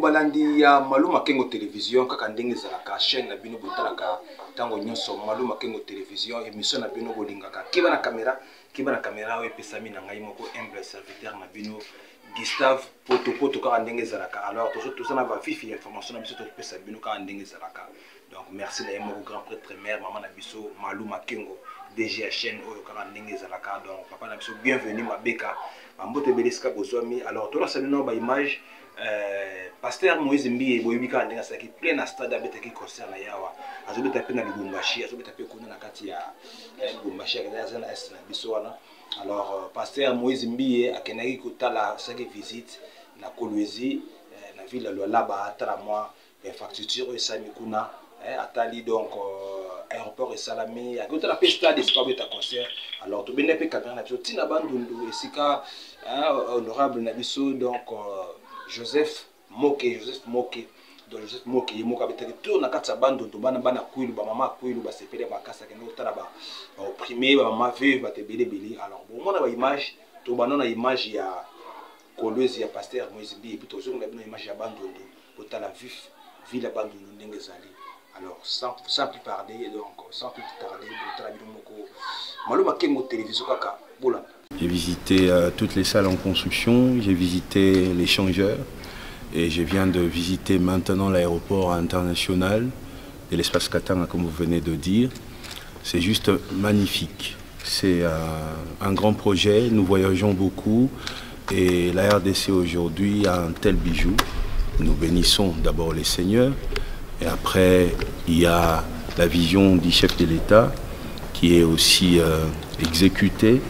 Balandi ya Maluma Kengo télévision kaka ndenge ezalaka chaîne na bino botalaka tango nyonso Maluma Kengo télévision émission na bino bolingaka kiba na caméra o epesami na ngai moko humble serviteur na bino Gustave Poto kaka ndenge ezalaka. Alors tout ça na va fifi information na biso to pesa bino kaka ndenge ezalaka. Donc merci na yemo grand prêtre mère maman na biso Maluma Kengo DG chaîne oyo kaka ndenge ezalaka. Donc papa na biso bienvenue mabeka mbote beliska bozwami. Alors to la salino ba image Pasteur Moïse Mbiye boyibika ndenga saki plein na stade abetaki concert na yawa azobeta pe na Lubumbashi azobeta pe kuna na kati ya Lubumbashi akaza na est na biso wana. Alors Pasteur Moïse Mbiye akenaki kotala saki visite na Kolwezi na ville ya Laba atala moi infrastructure esami kuna atali donc aéroport esalami akotala pe stade esika concert. Alors to bene pe caméra na biso tina bandundu esika honorable na biso donc Joseph Moke donc Joseph Moke yimoka betaki tourna katsa bando to bana kwilu ba mama kwilu ba sepele makasa ke no tala ba opprimé ba mama veuve ba te belé. Alors bon mona ba image to banona image ya Kolwezi ya Pasteur Moïse Mbiye puis to zonga bino image ya bando to tala vif ville bando ndenge zali. Alors sans plus parler donc sans plus tarder to tala bino moko Maluma Kengo télévision kaka bola. J'ai visité toutes les salles en construction, j'ai visité l'échangeur et je viens de visiter maintenant l'aéroport international de l'espace Katanga comme vous venez de dire. C'est juste magnifique. C'est un grand projet, nous voyageons beaucoup et la RDC aujourd'hui a un tel bijou. Nous bénissons d'abord les seigneurs et après il y a la vision du chef de l'État qui est aussi exécutée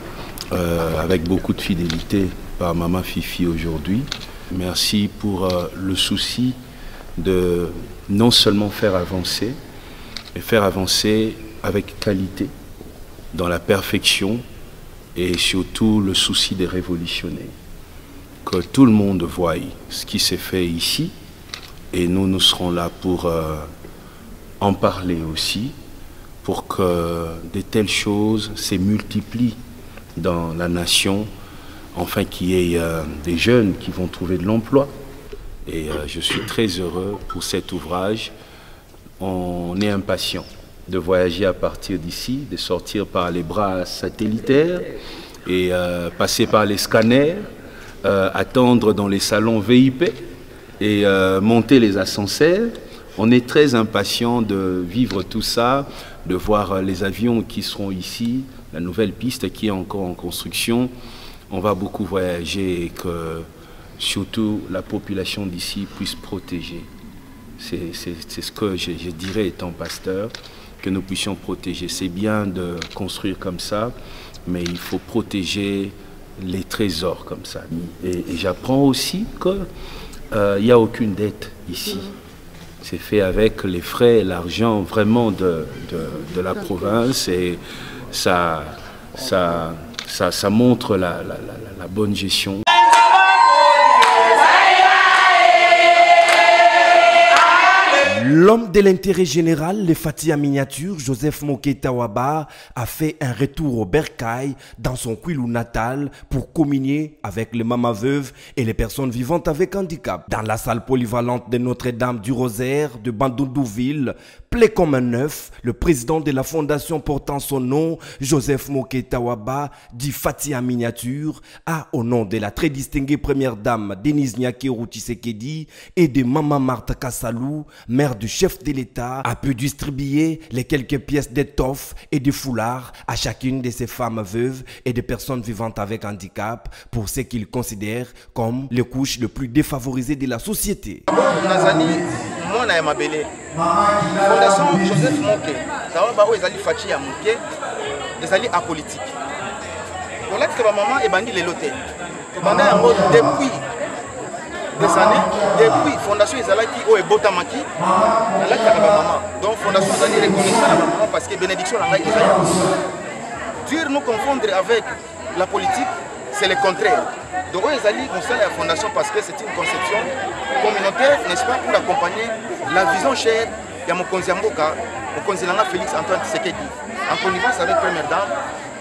avec beaucoup de fidélité par Maman Fifi aujourd'hui. Merci pour le souci de non seulement faire avancer, mais faire avancer avec qualité, dans la perfection et surtout le souci de révolutionner. Que tout le monde voie ce qui s'est fait ici et nous serons là pour en parler aussi, pour que de telles choses se multiplient dans la nation, enfin qu'il y ait des jeunes qui vont trouver de l'emploi. Et je suis très heureux pour cet ouvrage. On est impatient de voyager à partir d'ici, de sortir par les bras satellitaires et passer par les scanners, attendre dans les salons VIP et monter les ascenseurs. On est très impatient de vivre tout ça, de voir les avions qui seront ici, la nouvelle piste qui est encore en construction. On va beaucoup voyager et que surtout la population d'ici puisse protéger. C'est ce que je dirais étant pasteur, que nous puissions protéger. C'est bien de construire comme ça, mais il faut protéger les trésors comme ça. Et j'apprends aussi qu'il n'y a aucune dette ici. C'est fait avec les frais et l'argent vraiment de la province et ça montre la bonne gestion. L'homme de l'intérêt général, le Fati en miniature, Joseph Moke Tawaba, a fait un retour au Bercail dans son Kwilu natal pour communier avec les mamas veuves et les personnes vivantes avec handicap. Dans la salle polyvalente de Notre-Dame du Rosaire de Bandundouville, plein comme un œuf, le président de la fondation portant son nom, Joseph Moke Tawaba, dit Fati en miniature, a au nom de la très distinguée première dame Denise Nyakeru Tshisekedi et de Maman Martha Kassalou, mère du chef de l'État, a pu distribuer les quelques pièces d'étoffe et de foulards à chacune de ces femmes veuves et des personnes vivantes avec handicap pour ce qu'ils considèrent comme les couches les plus défavorisées de la société. Fondation Joseph Moke Tawaba ezali Fati ya Moke ezali apolitique. Voilà que maman est bandit les lotés. Pendant depuis des années, depuis fondation ezalaki o ebotamaki la maman. Donc fondation ezali reconnaissant la maman parce que bénédiction la ngai ezali. Dire nous confondre avec la politique, c'est le contraire. Donc ezali on sait la fondation parce que c'est une conception communautaire, n'est-ce pas, pour accompagner la vision chère de Mokonzi Mboka, Mokonzi Félix Antoine Tshisekedi, en connivence avec Première Dame,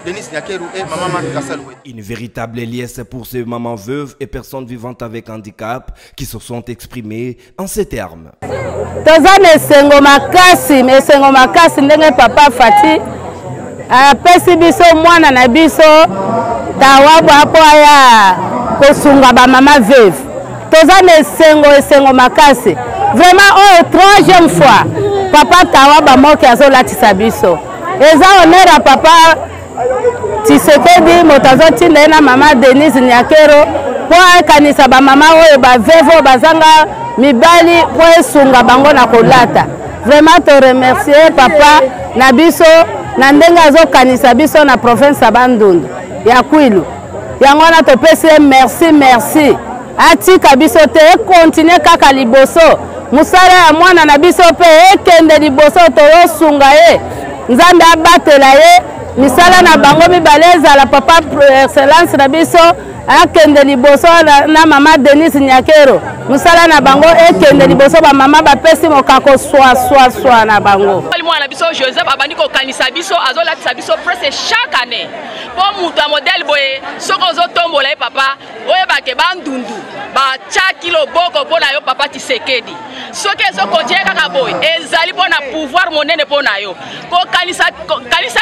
Denis Nyakeru et maman Marc Kassaloué. Une véritable liesse pour ces mamans veuves et personnes vivantes avec handicap qui se sont exprimées en ces termes. Tozane sengo makasi, mais sengo makasi ndenge papa Fati apesi biso mwana na biso tawabu apo aya kosunga ba mama veuve. Tozane sengo makasi. Vraiment oh troisième fois papa tawaba moki azolatisa biso. Eza honneur à papa Tshisekedi motazo tinda na mama Denise Nyakero po kanisa ba mama oyo ba vevo bazanga mibali po esunga bango na kolata. Vraiment te remercier papa na biso na ndenga azo kanisa biso na province ya Bandundu ya Kwilu. Yango na to pese merci. Atika biso te continue kaka liboso. Musala ya mwana na biso pe ekende liboso to yosunga ye. Nzambe abatela ye. Misala na bango mibaleza la papa excellence na biso akende liboso na mama Denise Nyakero. Musala na bango ekende liboso ba mama bapesi mokako swa na bango. Mwana biso Joseph abandi ko kanisa biso azolatisa biso presque chaque année. Pour muta modèle boye soko zo tombola papa oye bake bandundu ba cha kilo boko pona yo papa Tshisekedi. Soki so continue kaka boye ezali pona pouvoir monene pona yo. Ko kanisa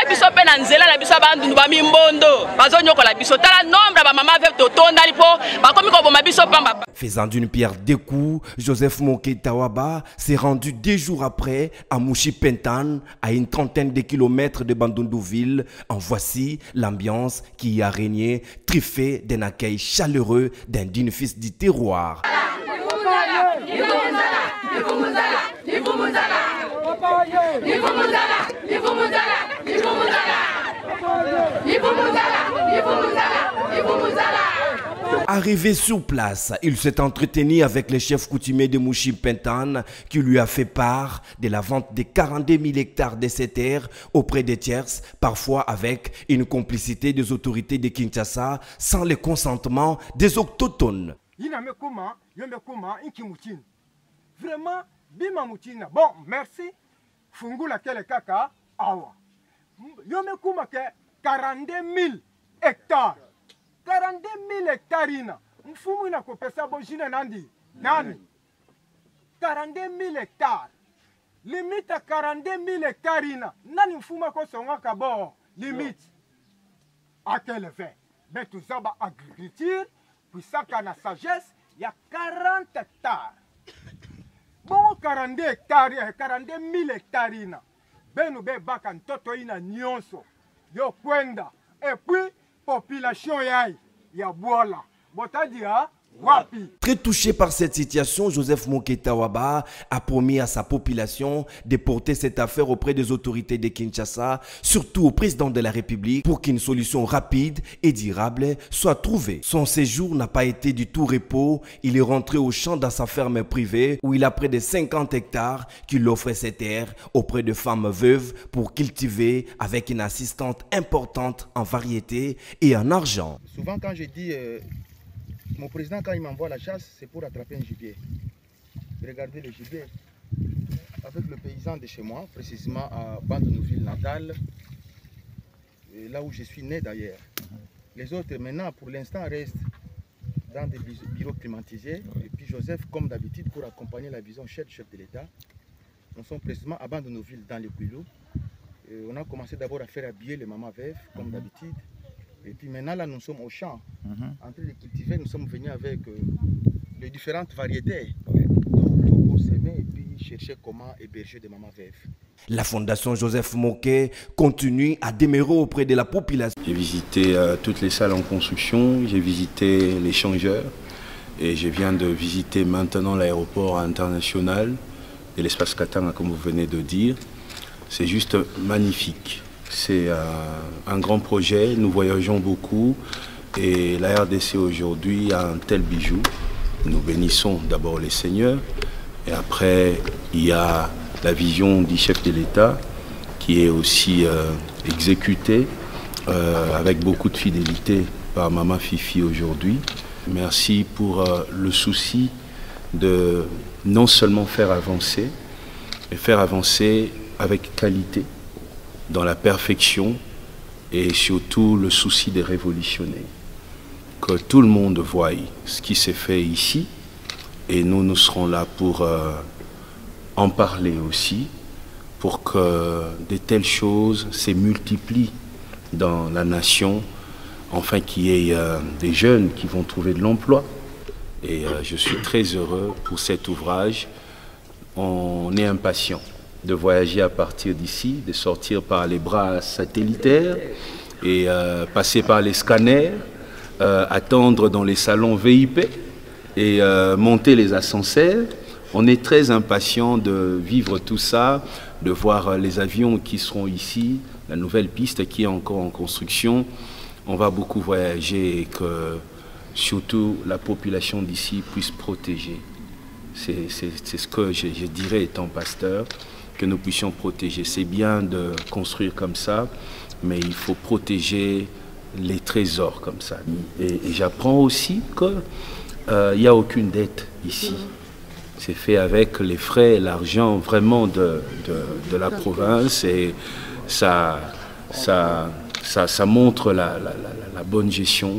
biso pe na nzela na biso bandundu ba mimbondo bazo nyokola biso tala nombre ba mama veut to tondali po ba komi ko boma biso pamba. Faisant d'une pierre deux coups, Joseph Moké Tawaba s'est rendu 2 jours après à Mouchi Pentan, à une trentaine de kilomètres de Bandundouville. En voici l'ambiance qui y a régné, truffée d'un accueil chaleureux d'un digne fils du terroir. Arrivé sur place, il s'est entretenu avec le chef coutumier de Mouchi Pentan qui lui a fait part de la vente de 42 000 hectares de ces terres auprès des tierces, parfois avec une complicité des autorités de Kinshasa sans le consentement des autochtones. Vraiment, bima moutina. Bon, merci. Fungula kele kaka awa. Yome kuma ke 42 000 hectares. 42 000 hectares ina. Mfumu ina kopesa bojine nandi. Nani? 42 000 hectares. Limite à 42 000 hectares ina. Nani mfuma ko songa kabo. Limite. À quel effet? Mais tout ça, agriculture, puis ça, na sagesse, il y a 40 hectares. Bon, 42 hectares, 42 000 hectares ina. Benu be baka ntoto ina nyonso. Yo kwenda. Et puis, population yai. Ya bola. Botadia. Très touché par cette situation, Joseph Moké Tawaba a promis à sa population de porter cette affaire auprès des autorités de Kinshasa, surtout au président de la République, pour qu'une solution rapide et durable soit trouvée. Son séjour n'a pas été du tout repos. Il est rentré au champ dans sa ferme privée où il a près de 50 hectares qu'il offrait ses terres auprès de femmes veuves pour cultiver avec une assistante importante en variété et en argent. Souvent quand je dis... mon président, quand il m'envoie la chasse, c'est pour attraper un gibier. Regardez le gibier. Avec le paysan de chez moi, précisément à Bandundouville natale, là où je suis né d'ailleurs. Les autres, maintenant, pour l'instant, restent dans des bureaux climatisés. Et puis Joseph, comme d'habitude, pour accompagner la vision chef de l'État, nous sommes précisément à Bandundouville dans le Kwilu. On a commencé d'abord à faire habiller les mamans veuves, comme d'habitude. Et puis maintenant, là, nous sommes au champ, en train de cultiver. Nous sommes venus avec les différentes variétés pour s'aimer et puis chercher comment héberger des mamans veuves. La Fondation Joseph Moké continue à demeurer auprès de la population. J'ai visité toutes les salles en construction, j'ai visité les changeurs et je viens de visiter maintenant l'aéroport international de l'espace Katanga, comme vous venez de dire. C'est juste magnifique. C'est un grand projet, nous voyageons beaucoup et la RDC aujourd'hui a un tel bijou. Nous bénissons d'abord les seigneurs et après il y a la vision du chef de l'État qui est aussi exécutée avec beaucoup de fidélité par Maman Fifi aujourd'hui. Merci pour le souci de non seulement faire avancer, mais faire avancer avec qualité, dans la perfection et surtout le souci de révolutionner. Que tout le monde voie ce qui s'est fait ici et nous serons là pour en parler aussi, pour que de telles choses se multiplient dans la nation, enfin qu'il y ait des jeunes qui vont trouver de l'emploi. Et je suis très heureux pour cet ouvrage. On est impatient de voyager à partir d'ici, de sortir par les bras satellitaires et passer par les scanners, attendre dans les salons VIP et monter les ascenseurs. On est très impatient de vivre tout ça, de voir les avions qui seront ici, la nouvelle piste qui est encore en construction. On va beaucoup voyager et que surtout la population d'ici puisse protéger. C'est ce que je dirais étant pasteur, que nous puissions protéger. C'est bien de construire comme ça, mais il faut protéger les trésors comme ça. Et j'apprends aussi qu'il n'y a aucune dette ici. C'est fait avec les frais et l'argent vraiment de la province et ça montre la bonne gestion.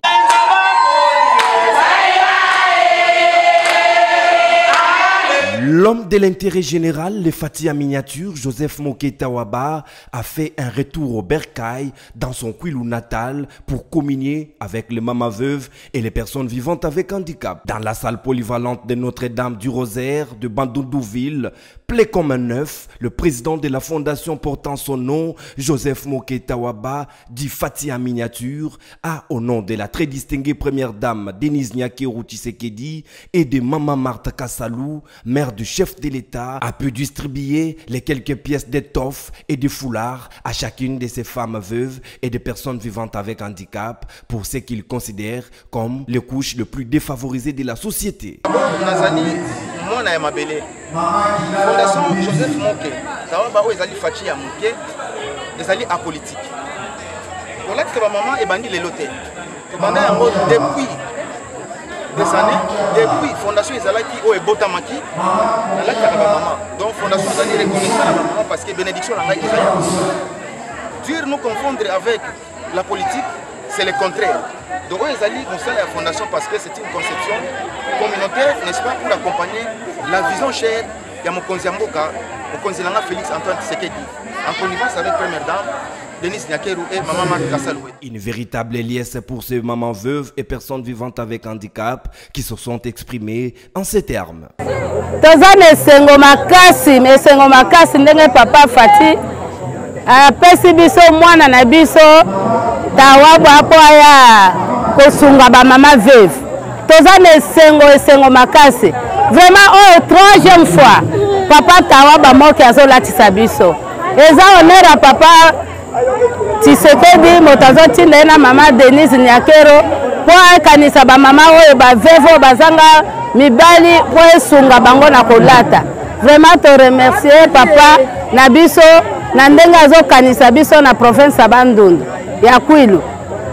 L'homme de l'intérêt général, le Fati en miniature, Joseph Moketa Waba, a fait un retour au Bercail dans son Kwilu natal pour communier avec les mamas veuves et les personnes vivantes avec handicap. Dans la salle polyvalente de Notre-Dame du Rosaire de Bandundouville, plein comme un œuf, le président de la fondation portant son nom, Joseph Moketa Waba, dit Fati en miniature, a, au nom de la très distinguée première dame Denise Nyakeru Tshisekedi et de Maman Martha Kassalou, mère du chef de l'État, a pu distribuer les quelques pièces d'étoffe et de foulards à chacune de ces femmes veuves et de personnes vivantes avec handicap pour ce qu'ils considèrent comme les couches les plus défavorisées de la société. Fondation Joseph Moké, Tawaba ezali Fati ya Moké, ezali apolitique. Voilà que maman est bandit les lotés. Pendant un mot depuis des années, depuis Fondation Ezalaki au Ebotamaki, la maman. Donc Fondation Ezali reconnaissant la maman parce que bénédiction la maille dire nous confondre avec la politique, c'est le contraire. Donc Ezali concerne la Fondation parce que c'est une conception communautaire, n'est-ce pas, pour accompagner la vision chère de Mokonzi Mboka, Mokonzi Félix Antoine Tshisekedi, en connivence avec Première Dame, Denise Nyakeru et Maman Martha Kassalou. Une véritable liesse pour ces mamans veuves et personnes vivantes avec handicap qui se sont exprimées en ces termes. Tozane sengo makasi, mais sengo makasi ndenge papa Fati apesi biso mwana na biso tawabu apo aya kosunga ba mama veuve. Tozane sengo makasi. Vraiment, troisième fois, papa Tawaba Moké azolatisa biso. Eza honneur à papa Tshisekedi motazo tindena mama Denise Nyakero po kanisa ba mama oyo ba vevo bazanga mibali po esunga bango na kolata. Vraiment te remercier papa na biso na ndenge azokanisa biso na province ya Bandundu ya Kwilu.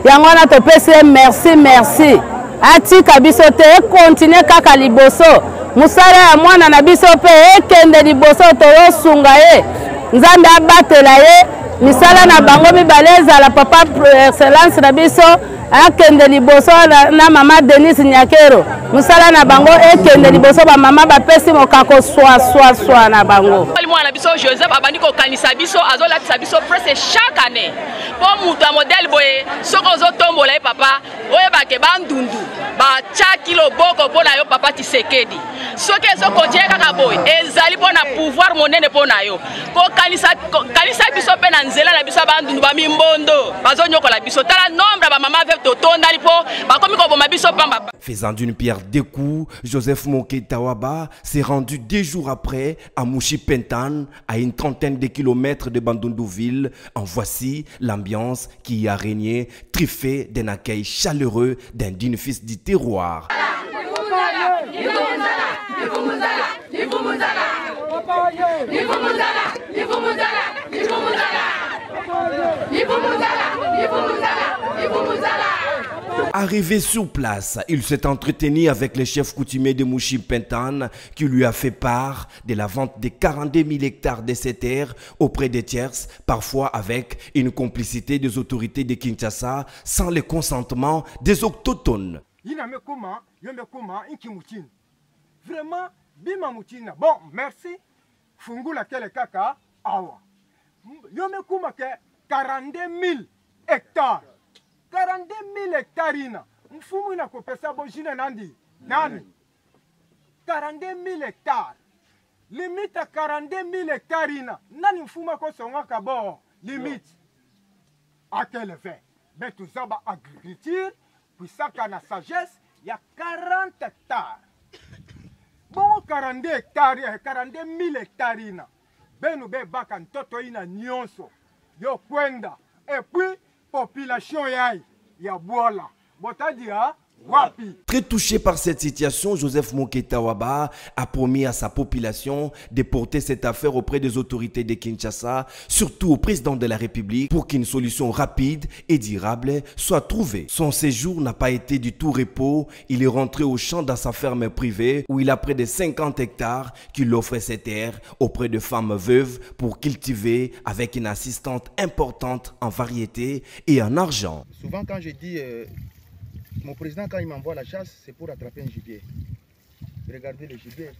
Yango na topesi merci. Atika biso te continue kaka liboso. Musala ya mwana na biso pe ekende liboso toyosunga ye. Nzambe abatela ye. Misala na bango mibaleza la papa excellence na biso akende liboso na mama Denise Nyakero. Musala na bango ekende liboso ba mama bapesi mokako swa na bango. Mwana biso Joseph abandi ko kanisa biso azolatisa biso presque chaque année. Po mutu modèle boye soko zo tombola ye papa oye bake bandundu ba chaki loboko pona yo papa Tshisekedi. Soki ezo continue kaka boye ezali pona pouvoir monene pona yo. Ko kanisa biso pe na nzela na biso bandundu ba mimbondo bazo nyokola biso tala nombre ba mama veut totonda lipo ba komi ko boma biso pamba. Faisant d'une pierre deux coups, Joseph Moketa Waba s'est rendu 2 jours après à Mouchi Pentan, à une trentaine de kilomètres de Bandundouville. En voici l'ambiance qui y a régné, truffée d'un accueil chaleureux d'un digne fils du terroir. Arrivé sur place, il s'est entretenu avec le chef coutumier de Mouchi-Pentan qui lui a fait part de la vente de 42 000 hectares de ces terres auprès des tiers, parfois avec une complicité des autorités de Kinshasa sans le consentement des autochtones. Vraiment, bima moutina. Bon, merci. Fungula kele kaka awa. Yome kuma ke 42 000 hectares. 42 000 hectares ina. Mfumu ina kopesa bojine nandi. Nani? 42 000 hectares. Limite à 42 000 hectares ina. Nani mfuma ko songa kabo. Limite. À quel effet? Ben tout ça ba agriculture. Puis ça na sagesse. Il y a 40 hectares. Bon 42 hectares, 42 000 hectares ina. Benu be baka ntoto ina nyonso. Yo kwenda. Et puis, population yai. Ya bola. Botadi ha? Wapi. Très touché par cette situation, Joseph Moketa Waba a promis à sa population de porter cette affaire auprès des autorités de Kinshasa, surtout au président de la République, pour qu'une solution rapide et durable soit trouvée. Son séjour n'a pas été du tout repos. Il est rentré au champ dans sa ferme privée où il a près de 50 hectares qu'il offrait ses terres auprès de femmes veuves pour cultiver avec une assistante importante en variété et en argent. Souvent quand je dis... Mon président, quand il m'envoie la chasse, c'est pour attraper un gibier. Regardez le gibier.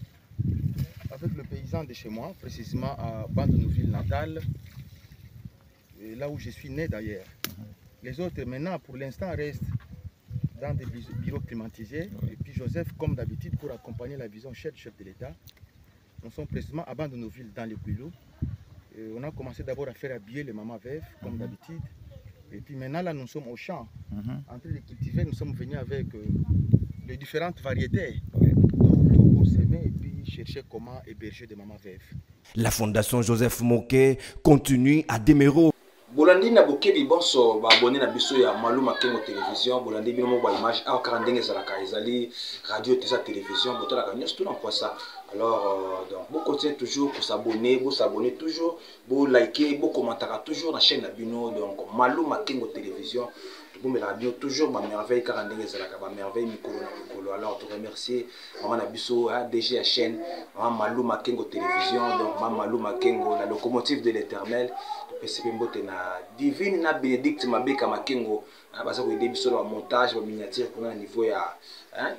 Avec le paysan de chez moi, précisément à Bandenouville natale, là où je suis né d'ailleurs. Les autres, maintenant, pour l'instant, restent dans des bureaux climatisés. Et puis Joseph, comme d'habitude, pour accompagner la vision chef de l'État, nous sommes précisément à Bandenouville, dans le Kouilou. On a commencé d'abord à faire habiller les mamans veuves, comme d'habitude. Et puis maintenant, là, nous sommes au champ. En train de cultiver, nous sommes venus avec les différentes variétés. Donc, pour s'aimer et puis chercher comment héberger des mamans veuves. La Fondation Joseph Moké continue à demeurer. Bolandi na bokebi bonso ba abonné na biso ya Maluma Kengo télévision bolandi bino mo ba image a karandenge zalaka ezali radio tesa télévision botala ka nyos tout dans quoi ça. Alors donc vous continuez toujours pour s'abonner, vous s'abonner toujours, vous liker, vous commenter toujours la chaîne na bino donc Maluma Kengo télévision. Vous me la bio toujours ma merveille karandenge zalaka ba merveille mikolo na mikolo. Alors te remercier maman na biso DG la chaîne maman Maluma Kengo télévision donc maman Maluma Kengo la locomotive de l'Éternel. PCP mbote na divine na bénédicte mabeka makengo baza ko aider biso la montage ba miniature pour un niveau ya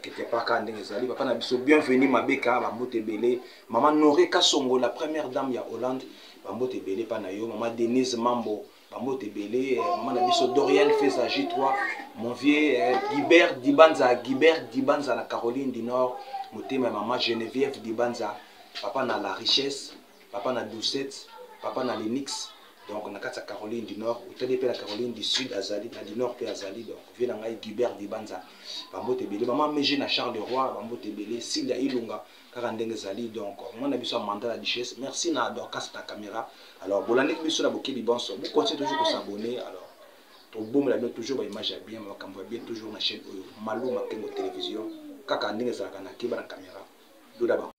quelque part quand ndenge zali papa na biso bienvenue mabeka ba mbote belé maman Noré Kasongo la première dame ya Hollande ba mbote belé pa na yo maman Denise Mambo ba mbote belé maman na biso Doriel Fezaji toi mon vieux Guibert Dibanza na Caroline du Nord motema maman Geneviève Dibanza papa na la richesse papa na Doucette papa na Lenix. Donc on a quatre Caroline du Nord, ou telle la Caroline du Sud Azali, du Nord puis Azali, donc vient en Guibert Dibanza, Bambo Tebele, maman Mégé na Charles de Roi, Bambo Tebele, Silya Ilunga, Karandenge Zali, donc on a besoin de mandat la duchesse. Merci na Dorcas ta caméra. Alors bolandi biso na bokebi bonso, vous continuez toujours à s'abonner. Alors ton boom la bien toujours ba image bien, ma camera bien toujours na chaîne Maluma Kengo télévision, kaka ndenge zalaka na kiba na caméra. Do d'abord.